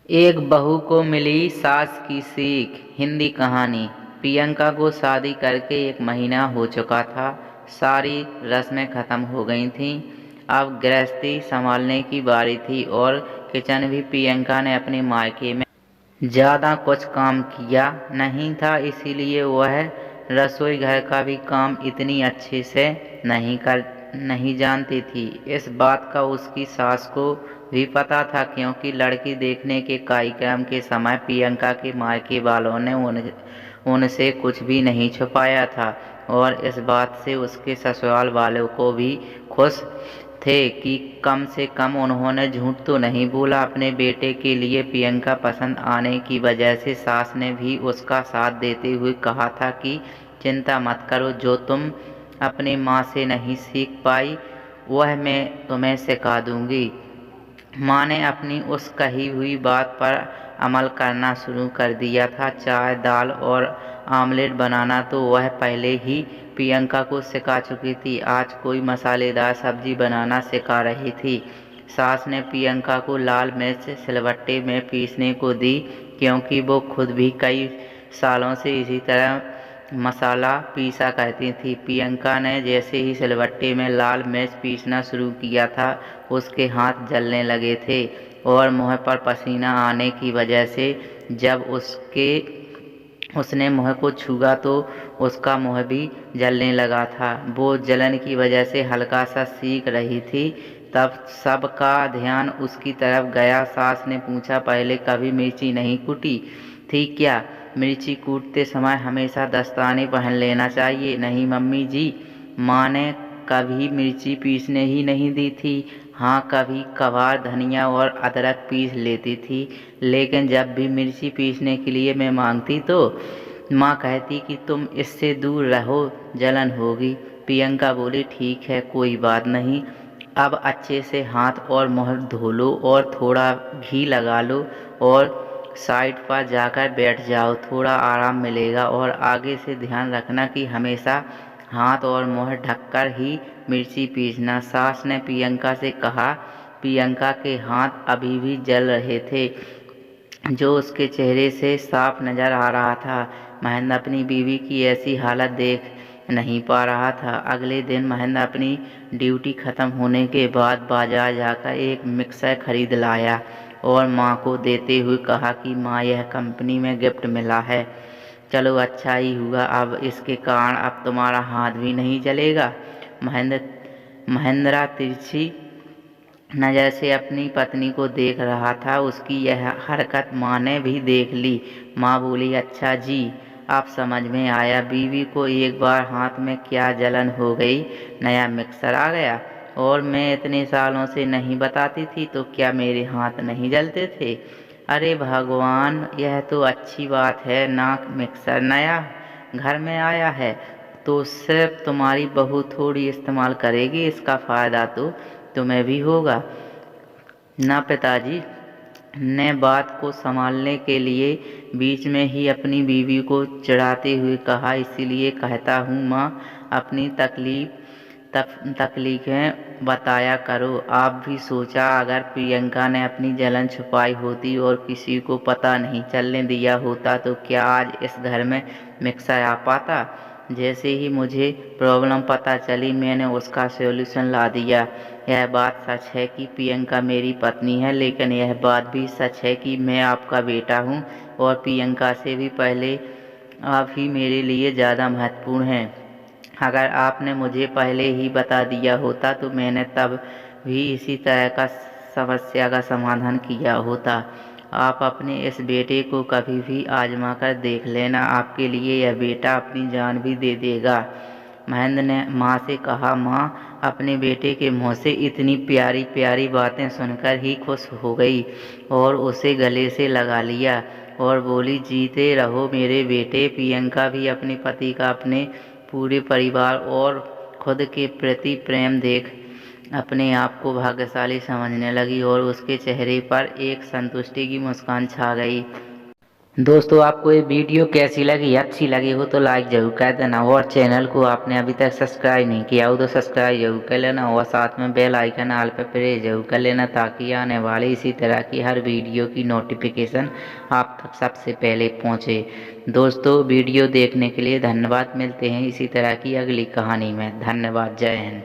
एक बहू को मिली सास की सीख। हिंदी कहानी। प्रियंका को शादी करके 1 महीना हो चुका था। सारी रस्में खत्म हो गई थीं। अब गृहस्थी संभालने की बारी थी और किचन भी प्रियंका ने अपने मायके में ज़्यादा कुछ काम किया नहीं था, इसीलिए वह रसोई घर का भी काम इतनी अच्छे से नहीं जानती थी। इस बात का उसकी सास को भी पता था, क्योंकि लड़की देखने के कार्यक्रम के समय प्रियंका के मायके वालों ने उनसे कुछ भी नहीं छुपाया था और इस बात से उसके ससुराल वालों को भी खुश थे कि कम से कम उन्होंने झूठ तो नहीं बोला। अपने बेटे के लिए प्रियंका पसंद आने की वजह से सास ने भी उसका साथ देते हुए कहा था कि चिंता मत करो, जो तुम अपनी माँ से नहीं सीख पाई वह मैं तुम्हें सिखा दूंगी। माँ ने अपनी उस कही हुई बात पर अमल करना शुरू कर दिया था। चाय, दाल और आमलेट बनाना तो वह पहले ही प्रियंका को सिखा चुकी थी। आज कोई मसालेदार सब्जी बनाना सिखा रही थी। सास ने प्रियंका को लाल मिर्च सिलबट्टे में पीसने को दी, क्योंकि वो खुद भी कई सालों से इसी तरह मसाला पीसा करती थी। प्रियंका ने जैसे ही सिलबट्टे में लाल मिर्च पीसना शुरू किया था, उसके हाथ जलने लगे थे और मुँह पर पसीना आने की वजह से जब उसने मुँह को छुआ तो उसका मुँह भी जलने लगा था। वो जलन की वजह से हल्का सा सीख रही थी। तब सबका ध्यान उसकी तरफ गया। सास ने पूछा, पहले कभी मिर्ची नहीं कूटी थी क्या? मिर्ची कूटते समय हमेशा दस्ताने पहन लेना चाहिए। नहीं मम्मी जी, माँ ने कभी मिर्ची पीसने ही नहीं दी थी। हाँ, कभी कभार धनिया और अदरक पीस लेती थी, लेकिन जब भी मिर्ची पीसने के लिए मैं मांगती तो माँ कहती कि तुम इससे दूर रहो, जलन होगी। प्रियंका बोली, ठीक है, कोई बात नहीं। अब अच्छे से हाथ और मुँह धो लो और थोड़ा घी लगा लो और साइड पर जाकर बैठ जाओ, थोड़ा आराम मिलेगा। और आगे से ध्यान रखना कि हमेशा हाथ और मुँह ढककर ही मिर्ची पीसना। सास ने प्रियंका से कहा। प्रियंका के हाथ अभी भी जल रहे थे, जो उसके चेहरे से साफ नजर आ रहा था। महेंद्र अपनी बीवी की ऐसी हालत देख नहीं पा रहा था। अगले दिन महेंद्र अपनी ड्यूटी खत्म होने के बाद बाजार जाकर एक मिक्सर खरीद लाया और माँ को देते हुए कहा कि माँ, यह कंपनी में गिफ्ट मिला है। चलो, अच्छा ही हुआ, अब इसके कारण अब तुम्हारा हाथ भी नहीं जलेगा। महेंद्र तिरछी नज़र से अपनी पत्नी को देख रहा था। उसकी यह हरकत माँ ने भी देख ली। माँ बोली, अच्छा जी, अब समझ में आया बीवी को एक बार हाथ में क्या जलन हो गई। नया मिक्सर आ गया और मैं इतने सालों से नहीं बताती थी, तो क्या मेरे हाथ नहीं जलते थे? अरे भगवान, यह तो अच्छी बात है ना। मिक्सर नया घर में आया है तो सिर्फ तुम्हारी बहू थोड़ी इस्तेमाल करेगी, इसका फ़ायदा तो तुम्हें भी होगा ना। पिताजी ने बात को संभालने के लिए बीच में ही अपनी बीवी को चिढ़ाते हुए कहा, इसीलिए कहता हूँ माँ, अपनी तकलीफें बताया करो। आप भी सोचा, अगर प्रियंका ने अपनी जलन छुपाई होती और किसी को पता नहीं चलने दिया होता तो क्या आज इस घर में मिक्सर आ पाता? जैसे ही मुझे प्रॉब्लम पता चली, मैंने उसका सॉल्यूशन ला दिया। यह बात सच है कि प्रियंका मेरी पत्नी है, लेकिन यह बात भी सच है कि मैं आपका बेटा हूँ और प्रियंका से भी पहले आप ही मेरे लिए ज़्यादा महत्वपूर्ण हैं। अगर आपने मुझे पहले ही बता दिया होता तो मैंने तब भी इसी तरह का समस्या का समाधान किया होता। आप अपने इस बेटे को कभी भी आजमा कर देख लेना, आपके लिए यह बेटा अपनी जान भी दे देगा। महेंद्र ने माँ से कहा। माँ अपने बेटे के मुँह से इतनी प्यारी प्यारी बातें सुनकर ही खुश हो गई और उसे गले से लगा लिया और बोली, जीते रहो मेरे बेटे। प्रियंका भी अपने पति का अपने पूरे परिवार और खुद के प्रति प्रेम देख अपने आप को भाग्यशाली समझने लगी और उसके चेहरे पर एक संतुष्टि की मुस्कान छा गई। दोस्तों आपको ये वीडियो कैसी लगी, अच्छी लगी हो तो लाइक जरूर कर देना, और चैनल को आपने अभी तक सब्सक्राइब नहीं किया हो तो सब्सक्राइब जरूर कर लेना, और साथ में बेल आइकन ऑल पर प्रेस जरूर कर लेना, ताकि आने वाली इसी तरह की हर वीडियो की नोटिफिकेशन आप तक सबसे पहले पहुंचे। दोस्तों वीडियो देखने के लिए धन्यवाद, मिलते हैं इसी तरह की अगली कहानी में। धन्यवाद, जय हिंद।